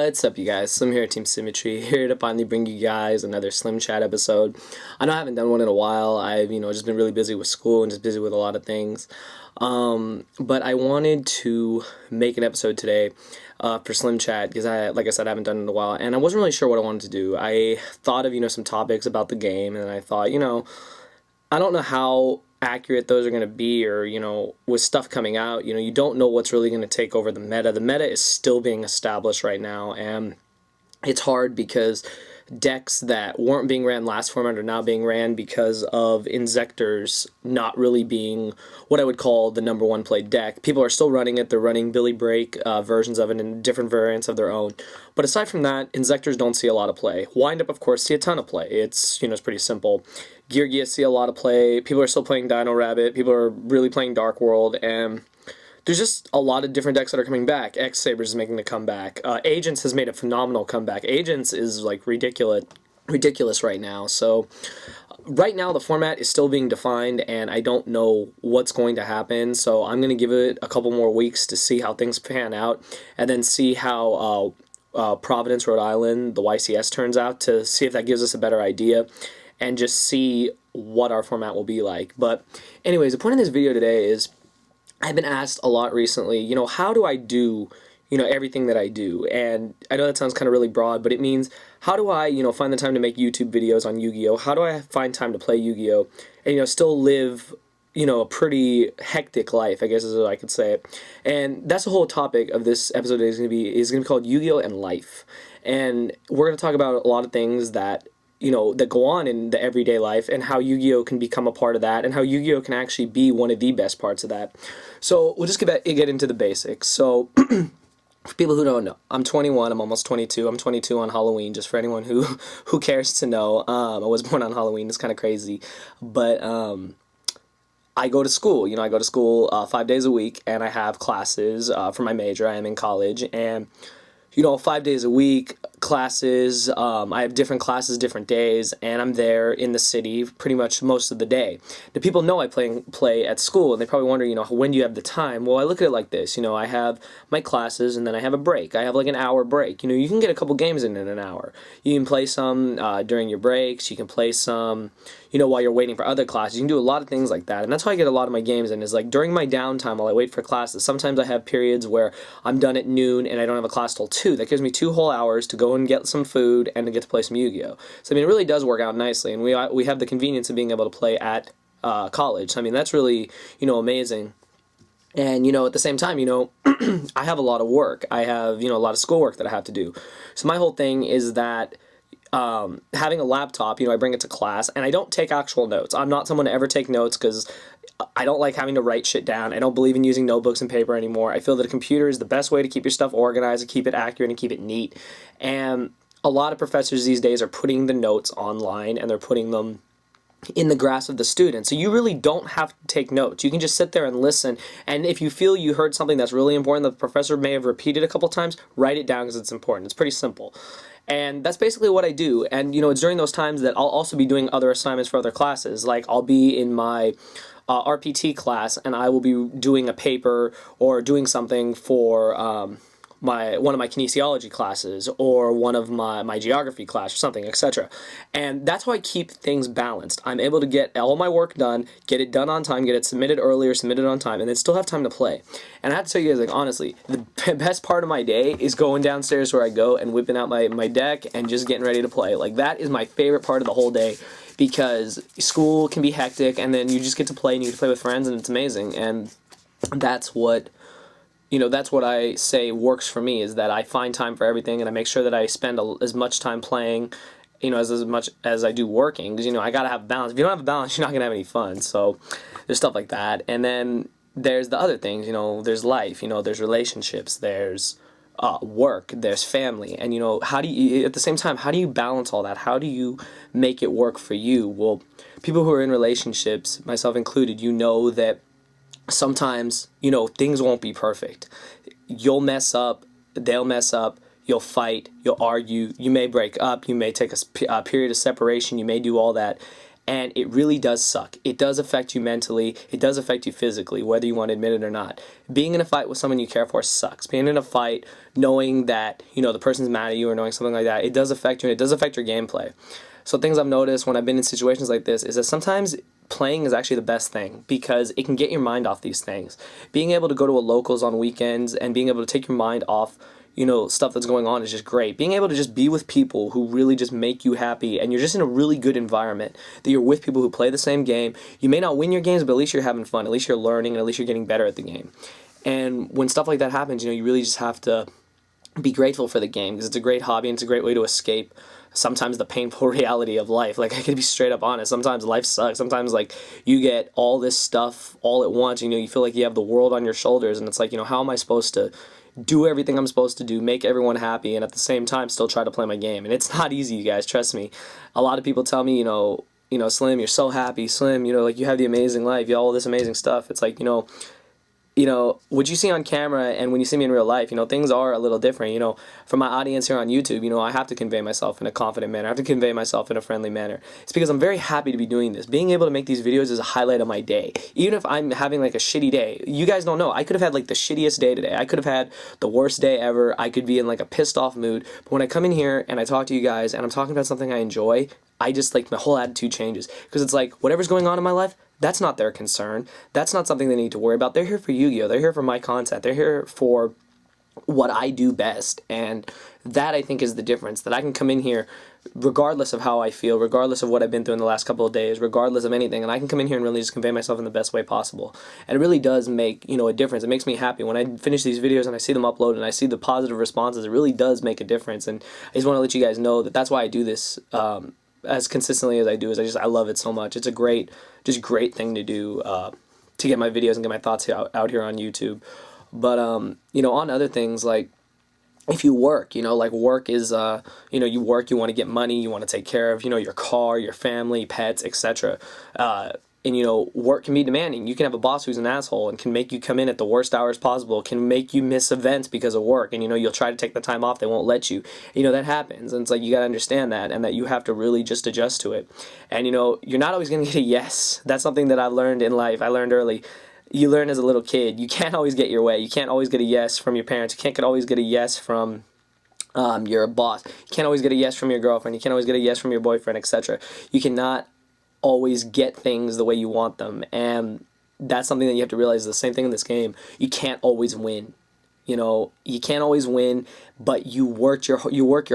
What's up, you guys? Slim here at Team Symmetry, here to finally bring you guys another Slim Chat episode. I know I haven't done one in a while. I've, just been really busy with school and just busy with a lot of things. But I wanted to make an episode today for Slim Chat because like I said, I haven't done it in a while, and I wasn't really sure what I wanted to do. I thought of, some topics about the game, and I thought, I don't know how accurate those are going to be, or with stuff coming out, you don't know what's really going to take over the meta. The meta is still being established right now, and it's hard because decks that weren't being ran last format are now being ran because of Inzektor's not really being what I would call the #1 played deck. People are still running it. They're running Billy Break versions of it and different variants of their own. But aside from that, Inzektors don't see a lot of play. Wind-Up, of course, see a ton of play. It's, it's pretty simple. Yugioh see a lot of play. People are still playing Dino Rabbit. People are really playing Dark World, and there's just a lot of different decks that are coming back. X-Sabers is making the comeback. Agents has made a phenomenal comeback. Agents is like ridiculous right now. So right now the format is still being defined, and I don't know what's going to happen. So I'm going to give it a couple more weeks to see how things pan out, and then see how Providence, Rhode Island, the YCS turns out, to see if that gives us a better idea, and just see what our format will be like. But anyways, the point of this video today is I've been asked a lot recently, how do I do, everything that I do? And I know that sounds kind of really broad, but it means how do I, find the time to make YouTube videos on Yu-Gi-Oh? How do I find time to play Yu-Gi-Oh? And, still live, a pretty hectic life, I guess is what I could say. And that's the whole topic of this episode is going to be called Yu-Gi-Oh and Life. And we're going to talk about a lot of things that that go on in the everyday life, and how Yu-Gi-Oh can become a part of that, and how Yu-Gi-Oh can actually be one of the best parts of that. So we'll just get into the basics. So for people who don't know, I'm 21, I'm almost 22. I'm 22 on Halloween, just for anyone who cares to know. I was born on Halloween. It's kind of crazy. But I go to school. I go to school 5 days a week, and I have classes for my major. I am in college, and 5 days a week, classes, I have different classes, different days, and I'm there in the city pretty much most of the day. The people know I play at school, and they probably wonder, when do you have the time? Well, I look at it like this, I have my classes, and then I have a break. I have like an hour break. You can get a couple games in an hour. You can play some during your breaks. You can play some, while you're waiting for other classes. You can do a lot of things like that, and that's how I get a lot of my games in, is like during my downtime while I wait for classes. Sometimes I have periods where I'm done at noon, and I don't have a class till 2. That gives me 2 whole hours to go and get some food and to get to play some Yu-Gi-Oh. So, it really does work out nicely, and we have the convenience of being able to play at college. That's really, amazing. And, at the same time, I have a lot of work. I have, a lot of schoolwork that I have to do. So my whole thing is that having a laptop, I bring it to class, and I don't take actual notes. I'm not someone to ever take notes because I don't like having to write shit down. I don't believe in using notebooks and paper anymore. I feel that a computer is the best way to keep your stuff organized, and keep it accurate, and keep it neat. And a lot of professors these days are putting the notes online, and they're putting them in the grasp of the student. So you really don't have to take notes. You can just sit there and listen, and if you feel you heard something that's really important that the professor may have repeated a couple times, write it down because it's important. It's pretty simple. And that's basically what I do. And it's during those times that I'll also be doing other assignments for other classes. Like I'll be in my RPT class, and I will be doing a paper or doing something for one of my kinesiology classes, or one of my geography class, or something, etc. And that's how I keep things balanced. I'm able to get all my work done, get it done on time, get it submitted earlier, submitted on time, and then still have time to play. And I have to tell you guys, like, honestly, the best part of my day is going downstairs where I go and whipping out my deck and just getting ready to play. Like, that is my favorite part of the whole day, because school can be hectic, and then you just get to play, and you get to play with friends, and it's amazing. And that's what that's what I say works for me, is that I find time for everything, and I make sure that I spend as much time playing, as much as I do working, because, I gotta have balance. If you don't have a balance, you're not gonna have any fun. So there's stuff like that. And then there's the other things, there's life, there's relationships, there's work, there's family, and, how do you, at the same time, how do you balance all that? How do you make it work for you? Well, people who are in relationships, myself included, that sometimes, things won't be perfect. You'll mess up, they'll mess up, you'll fight, you'll argue, you may break up, you may take a period of separation, you may do all that. And it really does suck. It does affect you mentally. It does affect you physically, whether you want to admit it or not. Being in a fight with someone you care for sucks. Being in a fight knowing that, you know, the person's mad at you or knowing something like that, it does affect you, and it does affect your gameplay. So things I've noticed when I've been in situations like this is that sometimes playing is actually the best thing because it can get your mind off these things. Being able to go to a locals on weekends and being able to take your mind off, you know, stuff that's going on is just great. Being able to just be with people who really just make you happy, and you're just in a really good environment, that you're with people who play the same game. You may not win your games, but at least you're having fun, at least you're learning, and at least you're getting better at the game. And when stuff like that happens, you know, you really just have to be grateful for the game because it's a great hobby and it's a great way to escape sometimes the painful reality of life. Like, I can be straight up honest, sometimes life sucks. Sometimes, like, you get all this stuff all at once, you know, you feel like you have the world on your shoulders, and it's like, you know, how am I supposed to do everything I'm supposed to do, make everyone happy, and at the same time still try to play my game? And it's not easy, you guys, trust me. A lot of people tell me, you know, Slim, you're so happy, Slim, you know, like, you have the amazing life, you have all this amazing stuff. It's like, you know, what you see on camera and when you see me in real life, you know, things are a little different. You know, for my audience here on YouTube, you know, I have to convey myself in a confident manner. I have to convey myself in a friendly manner. It's because I'm very happy to be doing this. Being able to make these videos is a highlight of my day. Even if I'm having like a shitty day, you guys don't know. I could have had like the shittiest day today. I could have had the worst day ever. I could be in like a pissed off mood. But when I come in here and I talk to you guys and I'm talking about something I enjoy, I just, like, my whole attitude changes. Because it's like, whatever's going on in my life, that's not their concern. That's not something they need to worry about. They're here for Yu-Gi-Oh! They're here for my content. They're here for what I do best. And that, I think, is the difference. That I can come in here regardless of how I feel, regardless of what I've been through in the last couple of days, regardless of anything, and I can come in here and really just convey myself in the best way possible. And it really does make, you know, a difference. It makes me happy. When I finish these videos and I see them uploaded and I see the positive responses, it really does make a difference. And I just want to let you guys know that that's why I do this as consistently as I do. I love it so much. It's a great thing to do, to get my videos and get my thoughts out here on YouTube. But you know, on other things, like, if you work, you know, like, work is, you know, you work, you want to get money, you want to take care of, you know, your car, your family, pets, etc. And, you know, work can be demanding. You can have a boss who's an asshole and can make you come in at the worst hours possible, can make you miss events because of work, and, you know, you'll try to take the time off, they won't let you. You know, that happens, and it's like, you got to understand that, and that you have to really just adjust to it. And, you know, you're not always going to get a yes. That's something that I've learned in life. I learned early. You learn as a little kid. You can't always get your way. You can't always get a yes from your parents. You can't always get a yes from your boss. You can't always get a yes from your girlfriend. You can't always get a yes from your boyfriend, etc. You cannot always get things the way you want them, and that's something that you have to realize. The same thing in this game. You can't always win. You know, you can't always win, but you work your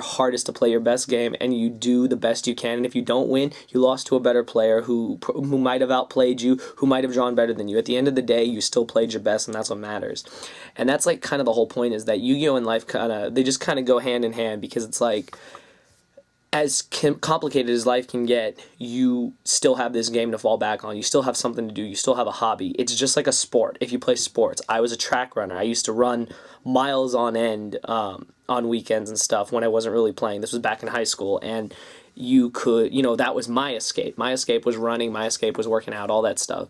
hardest to play your best game, and you do the best you can. And if you don't win, you lost to a better player who might have outplayed you, who might have drawn better than you. At the end of the day, you still played your best, and that's what matters. And that's, like, kind of the whole point, is that Yu-Gi-Oh! And life they just kind of go hand in hand, because it's like, as complicated as life can get, you still have this game to fall back on. You still have something to do. You still have a hobby. It's just like a sport. If you play sports, I was a track runner. I used to run miles on end on weekends and stuff when I wasn't really playing. This was back in high school, and you could, you know, that was my escape. My escape was running. My escape was working out, all that stuff.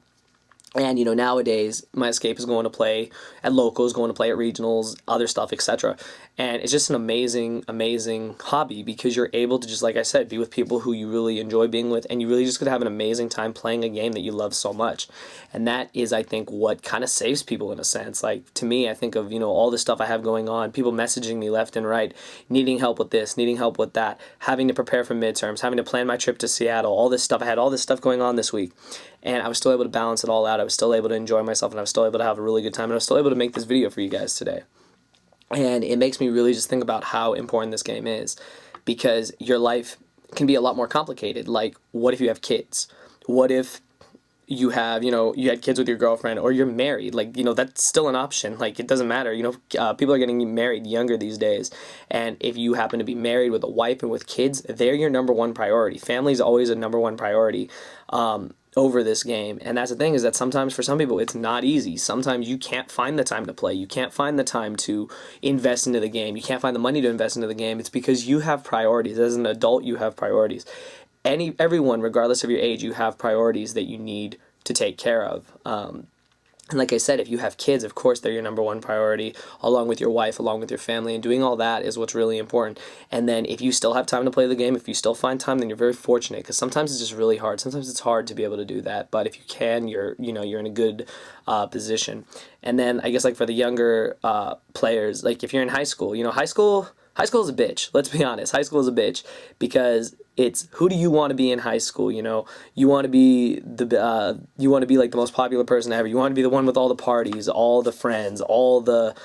And, you know, nowadays, my escape is going to play at locals, going to play at regionals, other stuff, etc. And it's just an amazing, amazing hobby, because you're able to just, like I said, be with people who you really enjoy being with, and you really just could have an amazing time playing a game that you love so much. And that is, I think, what kind of saves people in a sense. Like, to me, I think of, you know, all the stuff I have going on, people messaging me left and right, needing help with this, needing help with that, having to prepare for midterms, having to plan my trip to Seattle, all this stuff. I had all this stuff going on this week, and I was still able to balance it all out. I was still able to enjoy myself, and I was still able to have a really good time, and I was still able to make this video for you guys today. And it makes me really just think about how important this game is, because your life can be a lot more complicated. Like, what if you have kids? What if you have, you know, you had kids with your girlfriend, or you're married? Like, you know, that's still an option. Like, it doesn't matter. You know, people are getting married younger these days, and if you happen to be married with a wife and with kids, they're your number one priority. Family's always a number one priority over this game. And that's the thing, is that sometimes for some people it's not easy. Sometimes you can't find the time to play. You can't find the time to invest into the game. You can't find the money to invest into the game. It's because you have priorities. As an adult, you have priorities. Everyone, regardless of your age, you have priorities that you need to take care of. And like I said, if you have kids, of course they're your number one priority, along with your wife, along with your family, and doing all that is what's really important. And then if you still have time to play the game, if you still find time, then you're very fortunate, because sometimes it's just really hard. Sometimes it's hard to be able to do that, but if you can, you're in a good position. And then I guess like for the younger players, like if you're in high school, high school is a bitch. Let's be honest. High school is a bitch because it's who do you want to be in high school? You want to be like the most popular person ever. You want to be the one with all the parties, all the friends, all the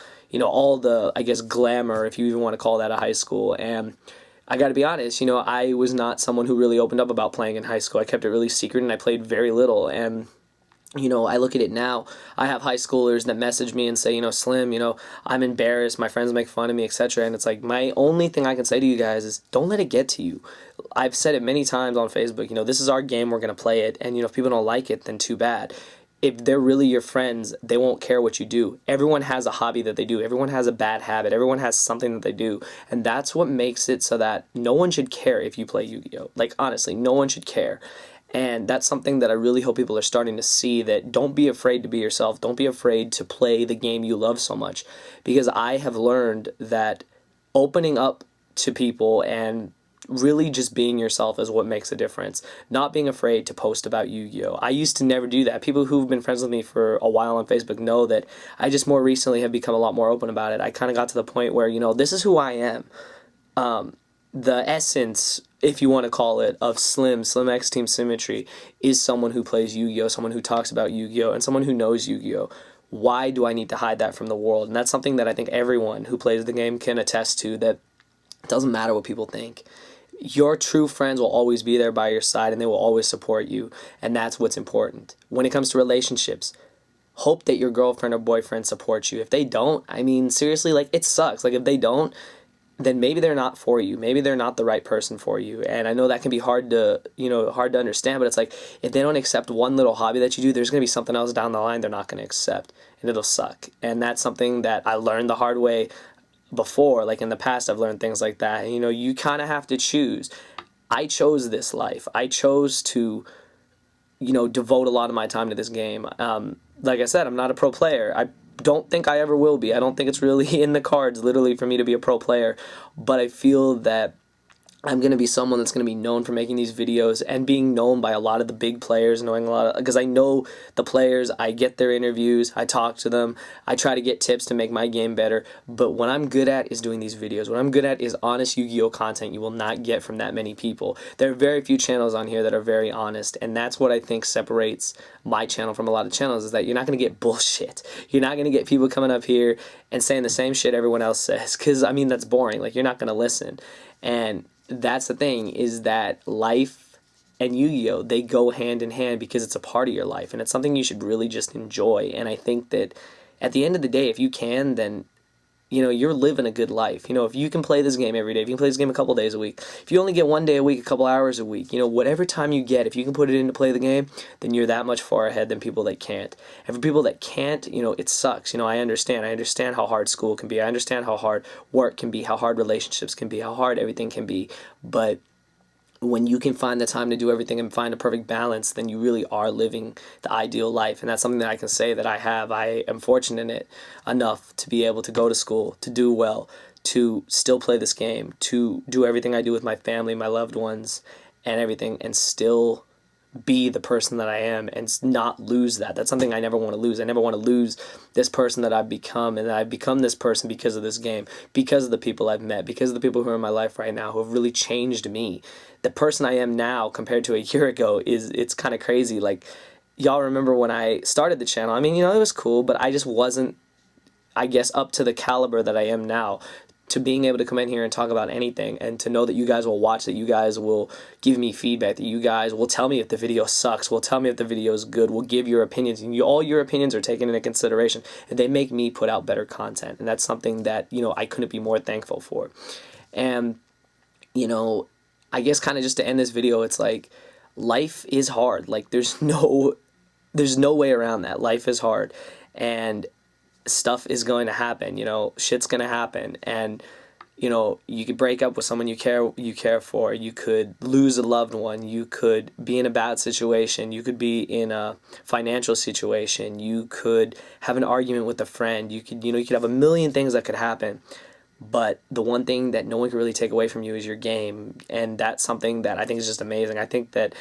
I guess glamour, if you even want to call that a high school. And I got to be honest, I was not someone who really opened up about playing in high school. I kept it really secret and I played very little. And I look at it now. I have high schoolers that message me and say, Slim, I'm embarrassed. My friends make fun of me, etc. And it's like, my only thing I can say to you guys is don't let it get to you. I've said it many times on Facebook, this is our game. We're going to play it. And, if people don't like it, then too bad. If they're really your friends, they won't care what you do. Everyone has a hobby that they do. Everyone has a bad habit. Everyone has something that they do. And that's what makes it so that no one should care if you play Yu-Gi-Oh! Like, honestly, no one should care. And that's something that I really hope people are starting to see, that don't be afraid to be yourself. Don't be afraid to play the game you love so much. Because I have learned that opening up to people and really just being yourself is what makes a difference. Not being afraid to post about Yu-Gi-Oh! I used to never do that. People who've been friends with me for a while on Facebook know that I just more recently have become a lot more open about it. I kind of got to the point where, this is who I am. The essence, if you want to call it, of SlimXTeamSymmetry is someone who plays Yu-Gi-Oh!, someone who talks about Yu-Gi-Oh!, and someone who knows Yu-Gi-Oh! Why do I need to hide that from the world? And that's something that I think everyone who plays the game can attest to, that it doesn't matter what people think. Your true friends will always be there by your side, and they will always support you, and that's what's important. When it comes to relationships, hope that your girlfriend or boyfriend supports you. If they don't, seriously, like, it sucks. Like, if they don't, then maybe they're not for you. Maybe they're not the right person for you. And I know that can be hard to understand, but it's like, if they don't accept one little hobby that you do, there's going to be something else down the line they're not going to accept, and it'll suck. And that's something that I learned the hard way before. Like, in the past, I've learned things like that. And, you kind of have to choose. I chose this life. I chose to, devote a lot of my time to this game. Like I said, I'm not a pro player. I don't think I ever will be. I don't think it's really in the cards, literally, for me to be a pro player. But I feel that I'm going to be someone that's going to be known for making these videos and being known by a lot of the big players, knowing a lot of, because I know the players, I get their interviews, I talk to them, I try to get tips to make my game better. But what I'm good at is doing these videos. What I'm good at is honest Yu-Gi-Oh! Content you will not get from that many people. There are very few channels on here that are very honest, and that's what I think separates my channel from a lot of channels, is that you're not going to get bullshit. You're not going to get people coming up here and saying the same shit everyone else says, because, that's boring. Like, you're not going to listen. And that's the thing, is that life and Yu-Gi-Oh! They go hand in hand, because it's a part of your life, and it's something you should really just enjoy. And I think that at the end of the day, if you can, then you're living a good life. If you can play this game every day, if you can play this game a couple days a week, if you only get one day a week, a couple hours a week, whatever time you get, if you can put it in to play the game, then you're that much far ahead than people that can't. And for people that can't, it sucks. I understand how hard school can be. I understand how hard work can be, how hard relationships can be, how hard everything can be. But when you can find the time to do everything and find a perfect balance, then you really are living the ideal life. And that's something that I can say that I have. I am fortunate enough to be able to go to school, to do well, to still play this game, to do everything I do with my family, my loved ones, and everything, and still be the person that I am and not lose that. That's something I never want to lose. I never want to lose this person that I've become, and that I've become this person because of this game, because of the people I've met, because of the people who are in my life right now who have really changed me. The person I am now compared to a year ago it's kind of crazy. Like, y'all remember when I started the channel, it was cool, but I just wasn't, I guess, up to the caliber that I am now, to being able to come in here and talk about anything, and to know that you guys will watch, that you guys will give me feedback, that you guys will tell me if the video sucks, will tell me if the video is good, will give your opinions, and all your opinions are taken into consideration, and they make me put out better content. And that's something that, I couldn't be more thankful for. And, I guess kind of just to end this video, it's like, life is hard. Like, there's no way around that. Life is hard, and stuff is going to happen, shit's going to happen. And you know, you could break up with someone you care for. You could lose a loved one. You could be in a bad situation. You could be in a financial situation. You could have an argument with a friend. You could have a million things that could happen. But the one thing that no one can really take away from you is your game, and that's something that I think is just amazing. I think that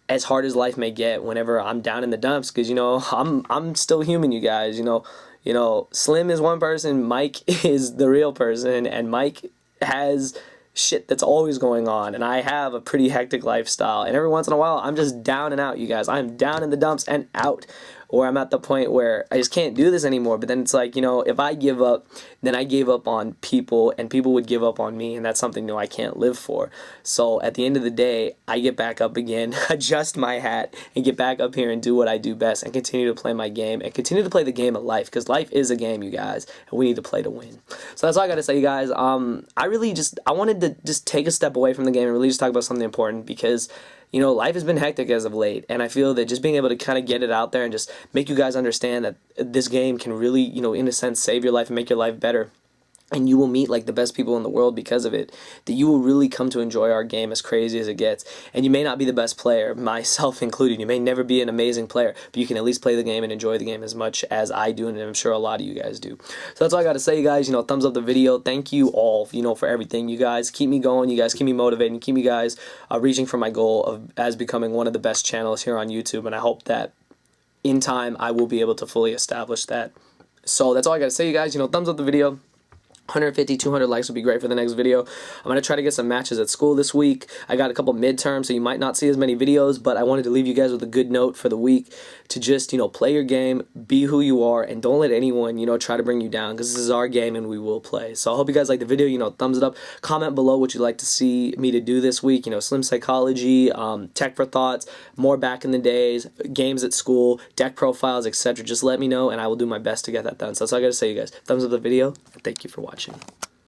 as hard as life may get, whenever I'm down in the dumps, because I'm still human, you guys. Slim is one person, Mike is the real person, and Mike has shit that's always going on, and I have a pretty hectic lifestyle, and every once in a while I'm just down and out, you guys. I'm down in the dumps and out, or I'm at the point where I just can't do this anymore. But then it's like, if I give up, then I gave up on people, and people would give up on me, and that's something I can't live for. So at the end of the day, I get back up again, adjust my hat, and get back up here and do what I do best, and continue to play my game, and continue to play the game of life, because life is a game, you guys, and we need to play to win. So that's all I gotta say, you guys. I wanted to just take a step away from the game and really just talk about something important, because life has been hectic as of late, and I feel that just being able to kind of get it out there and just make you guys understand that this game can really, in a sense, save your life and make your life better. And you will meet like the best people in the world because of it, that you will really come to enjoy our game as crazy as it gets. And you may not be the best player, myself included. You may never be an amazing player, but you can at least play the game and enjoy the game as much as I do, and I'm sure a lot of you guys do. So that's all I got to say, you guys. Thumbs up the video. Thank you all, for everything. You guys keep me going. You guys keep me motivated, and keep me guys reaching for my goal of as becoming one of the best channels here on YouTube. And I hope that in time I will be able to fully establish that. So that's all I got to say, you guys. Thumbs up the video. 150, 200 likes would be great for the next video. I'm going to try to get some matches at school this week. I got a couple midterms, so you might not see as many videos, but I wanted to leave you guys with a good note for the week to just, play your game, be who you are, and don't let anyone, try to bring you down, because this is our game and we will play. So I hope you guys like the video. Thumbs it up. Comment below what you'd like to see me to do this week. Slim Psychology, Tech for Thoughts, more back in the days, games at school, deck profiles, etc. Just let me know, and I will do my best to get that done. So that's all I got to say, you guys. Thumbs up the video, and thank you for watching.